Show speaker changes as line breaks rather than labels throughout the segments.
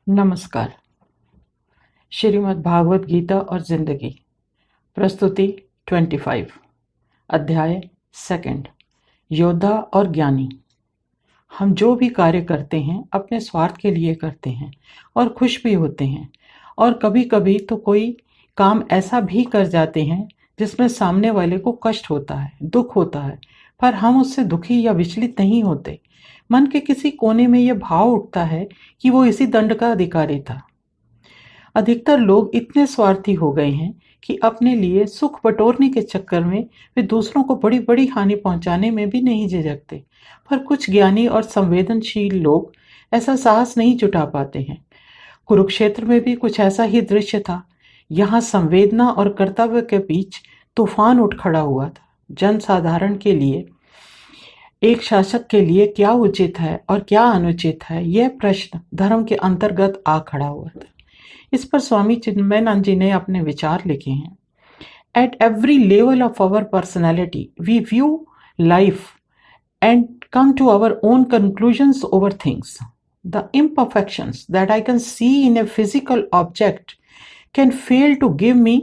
नमस्कार। श्रीमद् भागवत गीता और जिंदगी, प्रस्तुति 25, अध्याय सेकंड, योद्धा और ज्ञानी। हम जो भी कार्य करते हैं अपने स्वार्थ के लिए करते हैं और खुश भी होते हैं, और कभी कभी तो कोई काम ऐसा भी कर जाते हैं जिसमें सामने वाले को कष्ट होता है, दुख होता है, पर हम उससे दुखी या विचलित नहीं होते। मन के किसी कोने में यह भाव उठता है कि वो इसी दंड का अधिकारी था। अधिकतर लोग इतने स्वार्थी हो गए हैं कि अपने लिए सुख बटोरने के चक्कर में वे दूसरों को बड़ी बड़ी हानि पहुंचाने में भी नहीं झिझकते। पर कुछ ज्ञानी और संवेदनशील लोग ऐसा साहस नहीं जुटा पाते हैं। कुरुक्षेत्र में भी कुछ ऐसा ही दृश्य था। यहाँ संवेदना और कर्तव्य के बीच तूफान उठ खड़ा हुआ था। जनसाधारण के लिए, एक शासक के लिए क्या उचित है और क्या अनुचित है, यह प्रश्न धर्म के अंतर्गत आ खड़ा हुआ था। इस पर स्वामी चिन्मयानंद जी ने अपने विचार लिखे हैं। At every level of our personality, we view life and come to our own conclusions over things. The imperfections that I can see in a physical object can fail to give me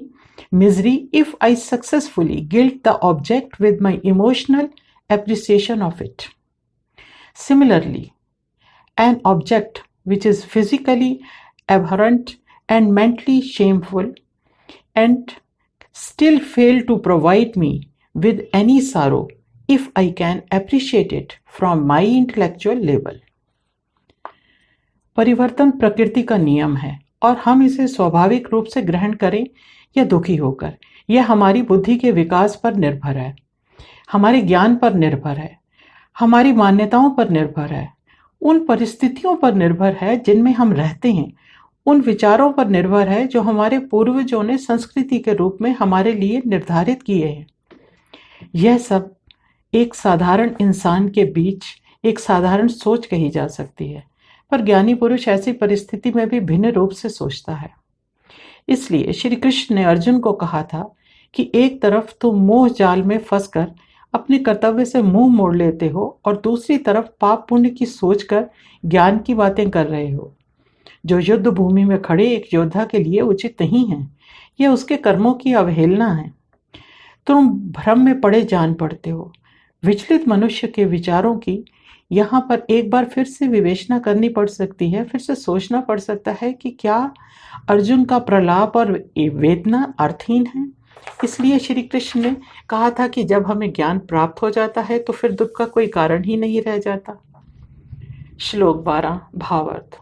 misery if I successfully guilt the object with my emotional appreciation of it. Similarly, an object which is physically abhorrent and mentally shameful and still fail to provide me with any sorrow if I can appreciate it from my intellectual level. परिवर्तन प्रकृति का नियम है और हम इसे स्वाभाविक रूप से ग्रहण करें या दुखी होकर, यह हमारी बुद्धि के विकास पर निर्भर है, हमारे ज्ञान पर निर्भर है, हमारी मान्यताओं पर निर्भर है, उन परिस्थितियों पर निर्भर है जिनमें हम रहते हैं, उन विचारों पर निर्भर है जो हमारे पूर्वजों ने संस्कृति के रूप में हमारे लिए निर्धारित किए हैं। यह सब एक साधारण इंसान के बीच एक साधारण सोच कही जा सकती है, पर ज्ञानी पुरुष ऐसी परिस्थिति में भी भिन्न रूप से सोचता है। इसलिए श्री कृष्ण ने अर्जुन को कहा था कि एक तरफ तुम मोह जाल में फंसकर अपने कर्तव्य से मुंह मोड़ लेते हो और दूसरी तरफ पाप पुण्य की सोचकर ज्ञान की बातें कर रहे हो, जो युद्ध भूमि में खड़े एक योद्धा के लिए उचित नहीं है। यह उसके कर्मों की अवहेलना है। तुम भ्रम में पड़े जान पड़ते हो। विचलित मनुष्य के विचारों की यहाँ पर एक बार फिर से विवेचना करनी पड़ सकती है, फिर से सोचना पड़ सकता है कि क्या अर्जुन का प्रलाप और वेदना अर्थहीन है। इसलिए श्री कृष्ण ने कहा था कि जब हमें ज्ञान प्राप्त हो जाता है तो फिर दुख का कोई कारण ही नहीं रह जाता। श्लोक 12, भावार्थ।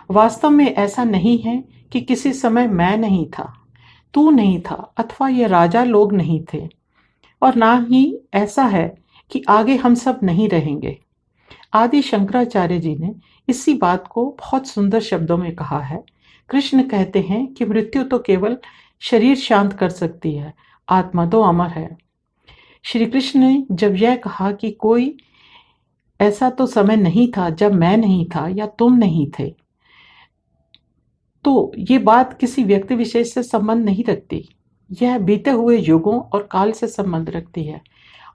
वास्तव में ऐसा नहीं है कि किसी समय मैं नहीं था, तू नहीं था, अथवा ये राजा लोग नहीं थे, और ना ही ऐसा है कि आगे हम सब नहीं रहेंगे। आदि शंकराचार्य जी ने इसी बात को बहुत सुंदर शब्दों में कहा है। कृष्ण कहते हैं कि मृत्यु तो केवल शरीर शांत कर सकती है, आत्मा तो अमर है। श्री कृष्ण ने जब यह कहा कि कोई ऐसा तो समय नहीं था जब मैं नहीं था या तुम नहीं थे, तो ये बात किसी व्यक्ति विशेष से संबंध नहीं रखती। यह बीते हुए युगों और काल से संबंध रखती है।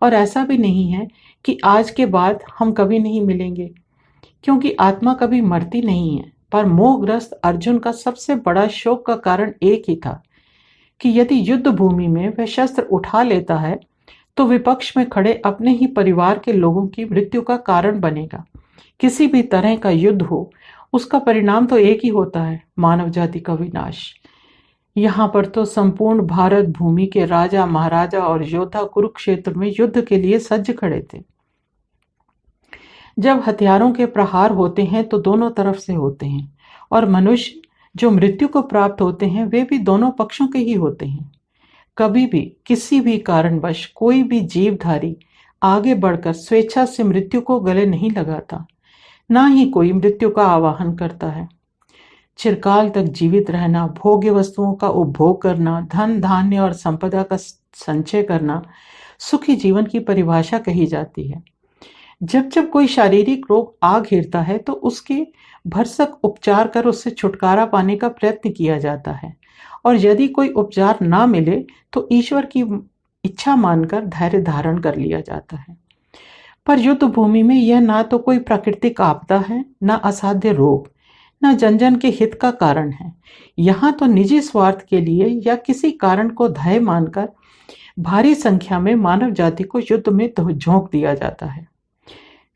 और ऐसा भी नहीं है कि आज के बाद हम कभी नहीं मिलेंगे, क्योंकि आत्मा कभी मरती नहीं है। पर मोहग्रस्त अर्जुन का सबसे बड़ा शोक का कारण एक ही था कि यदि युद्ध भूमि में वह शस्त्र उठा लेता है तो विपक्ष में खड़े अपने ही परिवार के लोगों की मृत्यु का कारण बनेगा। किसी भी तरह का युद्ध हो, उसका परिणाम तो एक ही होता है, मानव जाति का विनाश। यहाँ पर तो संपूर्ण भारत भूमि के राजा महाराजा और योद्धा कुरुक्षेत्र में युद्ध के लिए सज्ज खड़े थे। जब हथियारों के प्रहार होते हैं तो दोनों तरफ से होते हैं, और मनुष्य जो मृत्यु को प्राप्त होते हैं वे भी दोनों पक्षों के ही होते हैं। कभी भी किसी भी कारणवश कोई भी जीवधारी आगे बढ़कर स्वेच्छा से मृत्यु को गले नहीं लगाता, ना ही कोई मृत्यु का आवाहन करता है। चिरकाल तक जीवित रहना, भोग्य वस्तुओं का उपभोग करना, धन धान्य और संपदा का संचय करना सुखी जीवन की परिभाषा कही जाती है। जब जब कोई शारीरिक रोग आ घिरता है तो उसके भरसक उपचार कर उससे छुटकारा पाने का प्रयत्न किया जाता है, और यदि कोई उपचार ना मिले तो ईश्वर की इच्छा मानकर धैर्य धारण कर लिया जाता है। पर युद्ध भूमि में यह ना तो कोई प्राकृतिक आपदा है, ना असाध्य रोग, न जन जन के हित का कारण है। यहाँ तो निजी स्वार्थ के लिए या किसी कारण को ध्येय मानकर भारी संख्या में मानव जाति को युद्ध में झोंक दिया जाता है।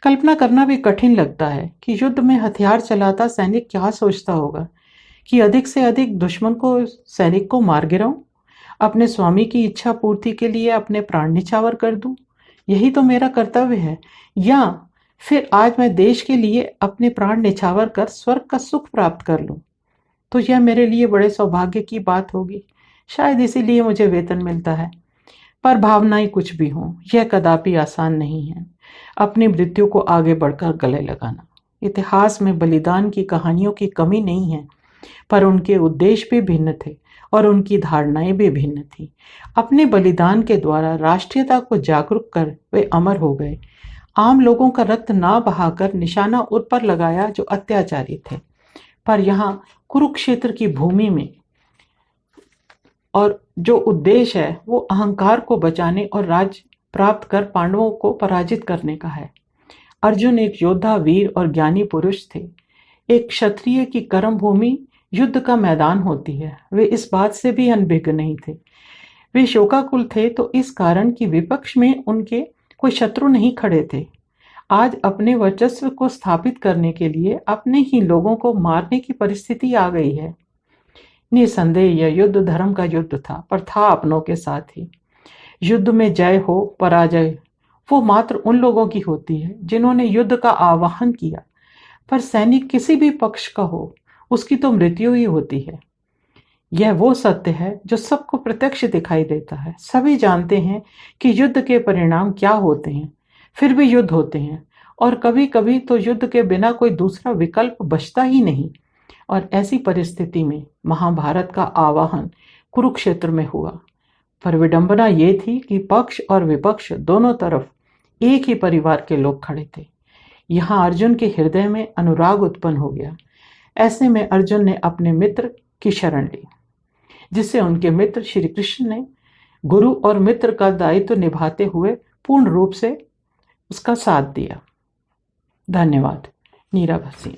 कल्पना करना भी कठिन लगता है कि युद्ध में हथियार चलाता सैनिक क्या सोचता होगा कि अधिक से अधिक दुश्मन को सैनिक को मार गिराऊं, अपने स्वामी की इच्छा पूर्ति के लिए अपने प्राण निछावर कर दूं, यही तो मेरा कर्तव्य है। या फिर आज मैं देश के लिए अपने प्राण निछावर कर स्वर्ग का सुख प्राप्त कर लूं, तो यह मेरे लिए बड़े सौभाग्य की बात होगी। शायद इसीलिए मुझे वेतन मिलता है। पर भावनाएं कुछ भी हों, यह कदापि आसान नहीं है अपनी मृत्यु को आगे बढ़कर गले लगाना। इतिहास में बलिदान की कहानियों की कमी नहीं है, पर उनके उद्देश्य भी भिन्न थे और उनकी धारणाएं भी भिन्न थी। अपने बलिदान के द्वारा राष्ट्रीयता को जागरूक कर वे अमर हो गए। आम लोगों का रक्त ना बहाकर निशाना उन पर लगाया जो अत्याचारी थे। पर यहाँ कुरुक्षेत्र की भूमि में और जो उद्देश्य है वो अहंकार को बचाने और राज्य प्राप्त कर पांडवों को पराजित करने का है। अर्जुन एक योद्धा, वीर और ज्ञानी पुरुष थे। एक क्षत्रिय की कर्म भूमि युद्ध का मैदान होती है। वे इस बात से भी अनभिज्ञ नहीं थे। वे शोकाकुल थे तो इस कारण कि विपक्ष में उनके कोई शत्रु नहीं खड़े थे। आज अपने वर्चस्व को स्थापित करने के लिए अपने ही लोगों को मारने की परिस्थिति आ गई है। निसंदेह यह युद्ध धर्म का युद्ध था, पर था अपनों के साथ ही। युद्ध में जय हो पराजय वो मात्र उन लोगों की होती है जिन्होंने युद्ध का आह्वान किया, पर सैनिक किसी भी पक्ष का हो उसकी तो मृत्यु ही होती है। यह वो सत्य है जो सबको प्रत्यक्ष दिखाई देता है। सभी जानते हैं कि युद्ध के परिणाम क्या होते हैं, फिर भी युद्ध होते हैं और कभी कभी तो युद्ध के बिना कोई दूसरा विकल्प बचता ही नहीं। और ऐसी परिस्थिति में महाभारत का आवाहन कुरुक्षेत्र में हुआ। पर विडंबना ये थी कि पक्ष और विपक्ष दोनों तरफ एक ही परिवार के लोग खड़े थे। यहाँ अर्जुन के हृदय में अनुराग उत्पन्न हो गया। ऐसे में अर्जुन ने अपने मित्र की शरण ली, जिससे उनके मित्र श्री कृष्ण ने गुरु और मित्र का दायित्व निभाते हुए पूर्ण रूप से उसका साथ दिया। धन्यवाद। नीरा भसीन।